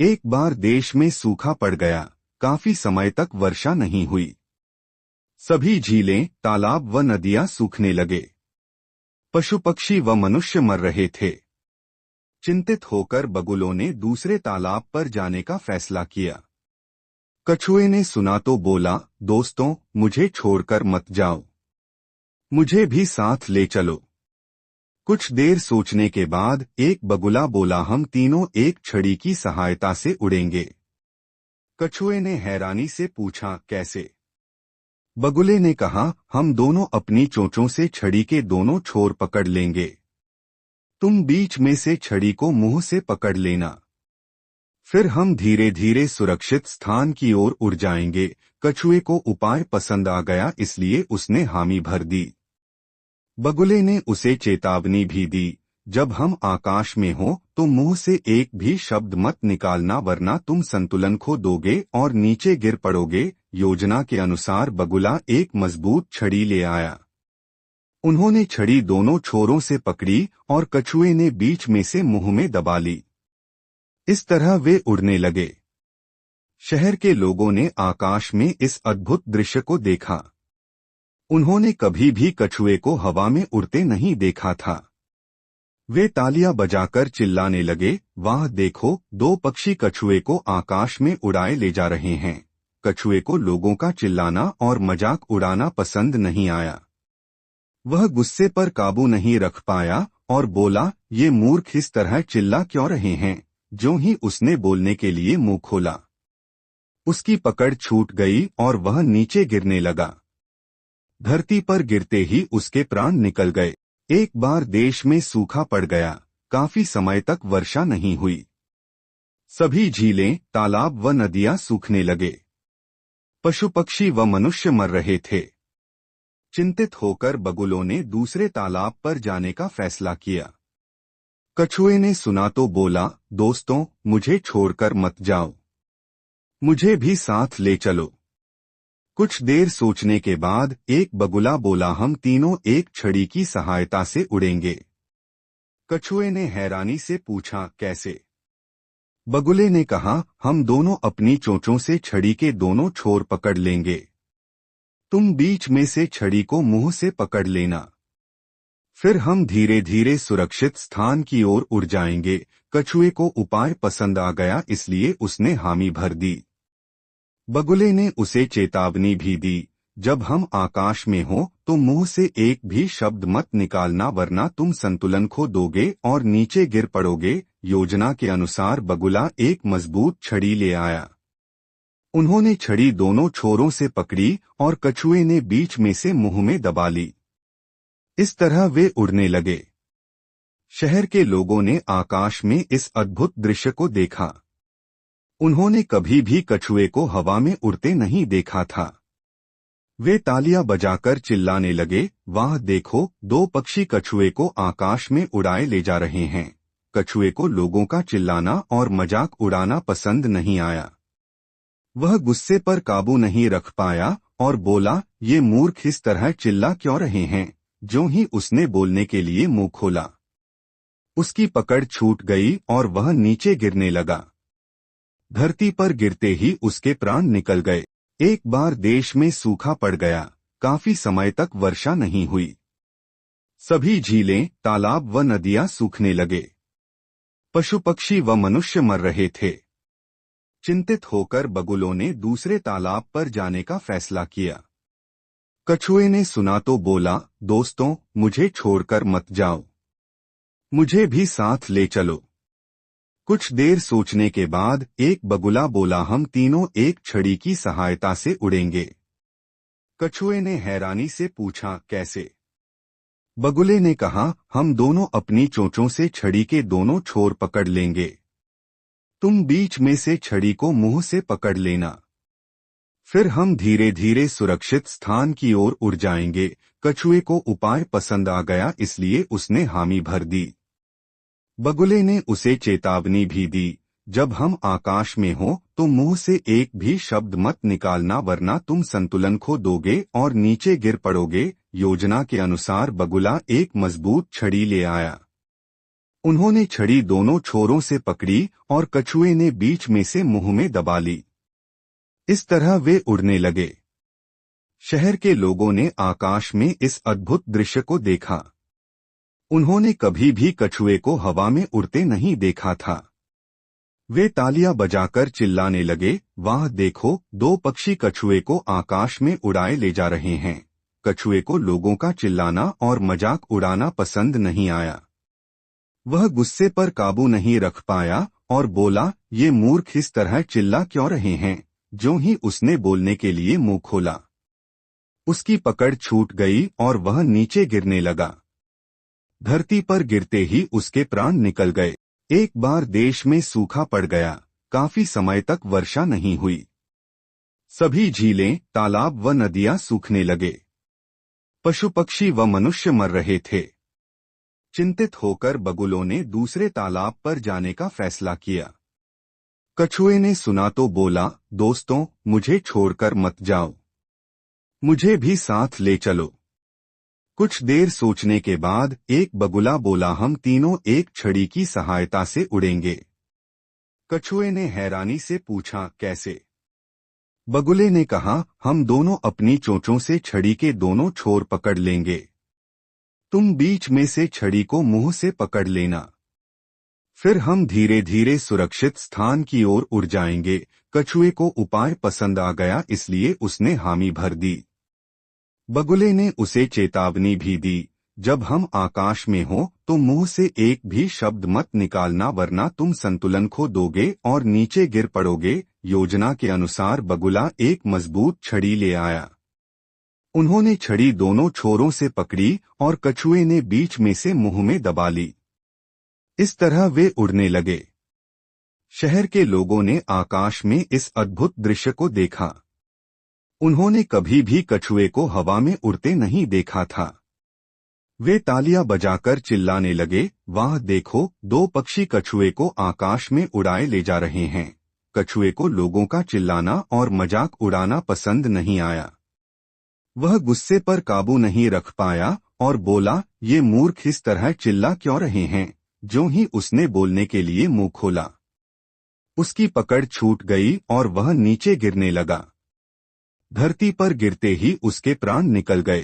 एक बार देश में सूखा पड़ गया। काफी समय तक वर्षा नहीं हुई। सभी झीलें, तालाब व नदियां सूखने लगे। पशु पक्षी व मनुष्य मर रहे थे। चिंतित होकर बगुलों ने दूसरे तालाब पर जाने का फैसला किया। कछुए ने सुना तो बोला, दोस्तों, मुझे छोड़कर मत जाओ, मुझे भी साथ ले चलो। कुछ देर सोचने के बाद एक बगुला बोला, हम तीनों एक छड़ी की सहायता से उड़ेंगे। कछुए ने हैरानी से पूछा, कैसे? बगुले ने कहा, हम दोनों अपनी चोंचों से छड़ी के दोनों छोर पकड़ लेंगे। तुम बीच में से छड़ी को मुंह से पकड़ लेना। फिर हम धीरे धीरे सुरक्षित स्थान की ओर उड़ जाएंगे। कछुए को उपाय पसंद आ गया, इसलिए उसने हामी भर दी। बगुले ने उसे चेतावनी भी दी, जब हम आकाश में हो तो मुंह से एक भी शब्द मत निकालना, वरना तुम संतुलन खो दोगे और नीचे गिर पड़ोगे। योजना के अनुसार बगुला एक मजबूत छड़ी ले आया। उन्होंने छड़ी दोनों छोरों से पकड़ी और कछुए ने बीच में से मुंह में दबा ली। इस तरह वे उड़ने लगे। शहर के लोगों ने आकाश में इस अद्भुत दृश्य को देखा। उन्होंने कभी भी कछुए को हवा में उड़ते नहीं देखा था। वे तालियां बजाकर चिल्लाने लगे, वाह देखो, दो पक्षी कछुए को आकाश में उड़ाए ले जा रहे हैं। कछुए को लोगों का चिल्लाना और मजाक उड़ाना पसंद नहीं आया। वह गुस्से पर काबू नहीं रख पाया और बोला, ये मूर्ख इस तरह चिल्ला क्यों रहे हैं? ज्यों ही उसने बोलने के लिए मुंह खोला, उसकी पकड़ छूट गई और वह नीचे गिरने लगा। धरती पर गिरते ही उसके प्राण निकल गए। एक बार देश में सूखा पड़ गया। काफी समय तक वर्षा नहीं हुई। सभी झीलें, तालाब व नदियां सूखने लगे। पशु पक्षी व मनुष्य मर रहे थे। चिंतित होकर बगुलों ने दूसरे तालाब पर जाने का फैसला किया। कछुए ने सुना तो बोला, दोस्तों, मुझे छोड़कर मत जाओ, मुझे भी साथ ले चलो। कुछ देर सोचने के बाद एक बगुला बोला, हम तीनों एक छड़ी की सहायता से उड़ेंगे। कछुए ने हैरानी से पूछा, कैसे? बगुले ने कहा, हम दोनों अपनी चोंचों से छड़ी के दोनों छोर पकड़ लेंगे। तुम बीच में से छड़ी को मुंह से पकड़ लेना। फिर हम धीरे धीरे सुरक्षित स्थान की ओर उड़ जाएंगे। कछुए को उपाय पसंद आ गया, इसलिए उसने हामी भर दी। बगुले ने उसे चेतावनी भी दी, जब हम आकाश में हो तो मुंह से एक भी शब्द मत निकालना, वरना तुम संतुलन खो दोगे और नीचे गिर पड़ोगे। योजना के अनुसार बगुला एक मजबूत छड़ी ले आया। उन्होंने छड़ी दोनों छोरों से पकड़ी और कछुए ने बीच में से मुंह में दबा ली। इस तरह वे उड़ने लगे। शहर के लोगों ने आकाश में इस अद्भुत दृश्य को देखा। उन्होंने कभी भी कछुए को हवा में उड़ते नहीं देखा था। वे तालियां बजाकर चिल्लाने लगे, वाह देखो, दो पक्षी कछुए को आकाश में उड़ाए ले जा रहे हैं। कछुए को लोगों का चिल्लाना और मजाक उड़ाना पसंद नहीं आया। वह गुस्से पर काबू नहीं रख पाया और बोला, ये मूर्ख इस तरह चिल्ला क्यों रहे हैं? ज्यों ही उसने बोलने के लिए मुंह खोला, उसकी पकड़ छूट गई और वह नीचे गिरने लगा। धरती पर गिरते ही उसके प्राण निकल गए। एक बार देश में सूखा पड़ गया। काफी समय तक वर्षा नहीं हुई। सभी झीलें, तालाब व नदियां सूखने लगे। पशु पक्षी व मनुष्य मर रहे थे। चिंतित होकर बगुलों ने दूसरे तालाब पर जाने का फैसला किया। कछुए ने सुना तो बोला, दोस्तों, मुझे छोड़कर मत जाओ, मुझे भी साथ ले चलो। कुछ देर सोचने के बाद एक बगुला बोला, हम तीनों एक छड़ी की सहायता से उड़ेंगे। कछुए ने हैरानी से पूछा, कैसे? बगुले ने कहा, हम दोनों अपनी चोंचों से छड़ी के दोनों छोर पकड़ लेंगे। तुम बीच में से छड़ी को मुंह से पकड़ लेना। फिर हम धीरे धीरे सुरक्षित स्थान की ओर उड़ जाएंगे। कछुए को उपाय पसंद आ गया, इसलिए उसने हामी भर दी। बगुले ने उसे चेतावनी भी दी, जब हम आकाश में हो तो मुंह से एक भी शब्द मत निकालना, वरना तुम संतुलन खो दोगे और नीचे गिर पड़ोगे। योजना के अनुसार बगुला एक मजबूत छड़ी ले आया। उन्होंने छड़ी दोनों छोरों से पकड़ी और कछुए ने बीच में से मुंह में दबा ली। इस तरह वे उड़ने लगे। शहर के लोगों ने आकाश में इस अद्भुत दृश्य को देखा। उन्होंने कभी भी कछुए को हवा में उड़ते नहीं देखा था। वे तालियां बजाकर चिल्लाने लगे, वाह देखो, दो पक्षी कछुए को आकाश में उड़ाए ले जा रहे हैं। कछुए को लोगों का चिल्लाना और मजाक उड़ाना पसंद नहीं आया। वह गुस्से पर काबू नहीं रख पाया और बोला, ये मूर्ख इस तरह चिल्ला क्यों रहे हैं। ज्यों ही उसने बोलने के लिए मुंह खोला, उसकी पकड़ छूट गई और वह नीचे गिरने लगा। धरती पर गिरते ही उसके प्राण निकल गए। एक बार देश में सूखा पड़ गया। काफी समय तक वर्षा नहीं हुई। सभी झीलें, तालाब व नदियां सूखने लगे। पशु पक्षी व मनुष्य मर रहे थे। चिंतित होकर बगुलों ने दूसरे तालाब पर जाने का फैसला किया। कछुए ने सुना तो बोला, दोस्तों, मुझे छोड़कर मत जाओ, मुझे भी साथ ले चलो। कुछ देर सोचने के बाद एक बगुला बोला, हम तीनों एक छड़ी की सहायता से उड़ेंगे। कछुए ने हैरानी से पूछा, कैसे? बगुले ने कहा, हम दोनों अपनी चोंचों से छड़ी के दोनों छोर पकड़ लेंगे। तुम बीच में से छड़ी को मुंह से पकड़ लेना। फिर हम धीरे धीरे सुरक्षित स्थान की ओर उड़ जाएंगे। कछुए को उपाय पसंद आ गया, इसलिए उसने हामी भर दी। बगुले ने उसे चेतावनी भी दी, जब हम आकाश में हो तो मुंह से एक भी शब्द मत निकालना, वरना तुम संतुलन खो दोगे और नीचे गिर पड़ोगे। योजना के अनुसार बगुला एक मजबूत छड़ी ले आया। उन्होंने छड़ी दोनों छोरों से पकड़ी और कछुए ने बीच में से मुंह में दबा ली। इस तरह वे उड़ने लगे। शहर के लोगों ने आकाश में इस अद्भुत दृश्य को देखा। उन्होंने कभी भी कछुए को हवा में उड़ते नहीं देखा था। वे तालियां बजाकर चिल्लाने लगे, वाह देखो, दो पक्षी कछुए को आकाश में उड़ाए ले जा रहे हैं। कछुए को लोगों का चिल्लाना और मजाक उड़ाना पसंद नहीं आया। वह गुस्से पर काबू नहीं रख पाया और बोला, ये मूर्ख इस तरह चिल्ला क्यों रहे हैं। ज्यों ही उसने बोलने के लिए मुंह खोला, उसकी पकड़ छूट गई और वह नीचे गिरने लगा। धरती पर गिरते ही उसके प्राण निकल गए।